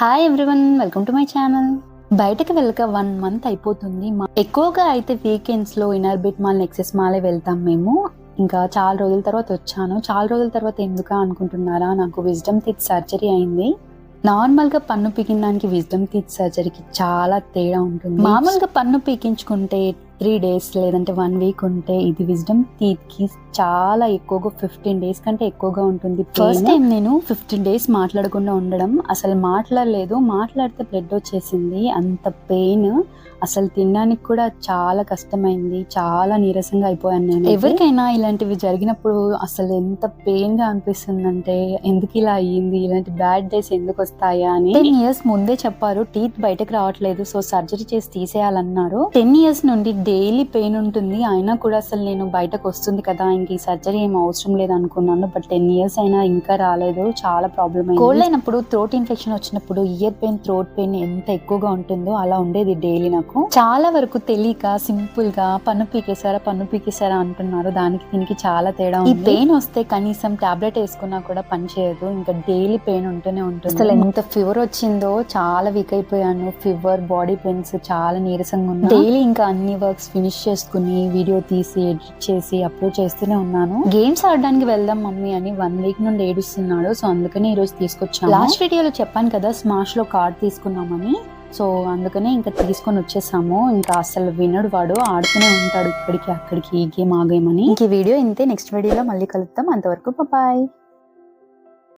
Hi everyone, welcome to my channel. బయటకు వెళ్ళక 1 month అయిపోతుంది. ఎక్కువగా అయితే వీకెండ్స్లో ఇన్నర్ బిట్ మాల్, నెక్సెస్ మాలే వెళ్తాం మేము. ఇంకా చాలా రోజుల తర్వాత వచ్చాను. చాలా రోజుల తర్వాత ఎందుకు అనుకుంటున్నారా, నాకు విజ్డమ్ టీత్ సర్జరీ అయింది. నార్మల్గా పన్ను పీకించడానికి విజ్డమ్ టీత్ సర్జరీకి చాలా తేడా ఉంటుంది. మామూలుగా పన్ను పీకించుకుంటే 3 days లేదంటే 1 week ఉంటే, ఇది విజ్డమ్ టీత్ కి చాలా ఎక్కువగా 15 days కంటే ఎక్కువగా ఉంటుంది. ఫస్ట్ టైం నేను 15 days మాట్లాడకుండా ఉండడం, అసలు మాట్లాడలేదు. మాట్లాడితే బ్లడ్ వచ్చేసింది. అంత పెయిన్, అసలు తినడానికి కూడా చాలా కష్టమైంది. చాలా నీరసంగా అయిపోయాను నేను. ఎవరికైనా ఇలాంటివి జరిగినప్పుడు అసలు ఎంత పెయిన్ గా అనిపిస్తుందంటే, ఎందుకు ఇలా అయ్యింది, ఇలాంటి బ్యాడ్ డేస్ ఎందుకు వస్తాయా అని. 10 years ముందే చెప్పారు టీత్ బయటకు రావట్లేదు, సో సర్జరీ చేసి తీసేయాలన్నారు. 10 years నుండి డైలీ పెయిన్ ఉంటుంది. అయినా కూడా అసలు నేను బయటకు వస్తుంది కదా, ఇంక ఈ సర్జరీ ఏం అవసరం లేదు అనుకున్నాను. బట్ 10 years అయినా ఇంకా రాలేదు. చాలా ప్రాబ్లం అయింది. కోల్డ్ అయినప్పుడు, థ్రోట్ ఇన్ఫెక్షన్ వచ్చినప్పుడు ఇయర్ పెయిన్, థ్రోట్ పెయిన్ ఎంత ఎక్కువగా ఉంటుందో అలా ఉండేది డైలీ నాకు. చాలా వరకు తెలియక సింపుల్ గా పన్ను పీకేసారా అంటున్నారు. దానికి దీనికి చాలా తేడా ఉంది. ఈ పెయిన్ వస్తే కనీసం టాబ్లెట్ వేసుకున్నా కూడా పని చేయదు. ఇంకా డైలీ పెయిన్ ఉంటూనే ఉంటుంది. అసలు ఎంత ఫీవర్ వచ్చిందో, చాలా వీక్ అయిపోయాను. ఫీవర్, బాడీ పెయిన్స్, చాలా నీరసంగా ఉంది. డైలీ ఇంకా అన్ని వర్క్స్ ఫినిష్ చేసుకుని, వీడియో తీసి, ఎడిట్ చేసి అప్లోడ్ చేస్తూనే ఉన్నాను. గేమ్స్ ఆడడానికి వెళ్దాం మమ్మీ అని 1 week నుండి ఏడుస్తున్నాడు. సో అందుకనే ఈ రోజు తీసుకొచ్చాను. లాస్ట్ వీడియోలో చెప్పాను కదా, స్మాష్ లో కార్డ్ తీసుకున్నామని. సో అందుకనే ఇంకా తీసుకొని వచ్చేసాము. ఇంకా అసలు వినడు వాడు, ఆడుతూనే ఉంటాడు ఇక్కడికి అక్కడికి, ఈ గేమ్ ఆ గేమ్ అని. ఇంక ఈ వీడియో ఇంతే. నెక్స్ట్ వీడియోలో మళ్ళీ కలుద్దాం. అంతవరకు బాయ్.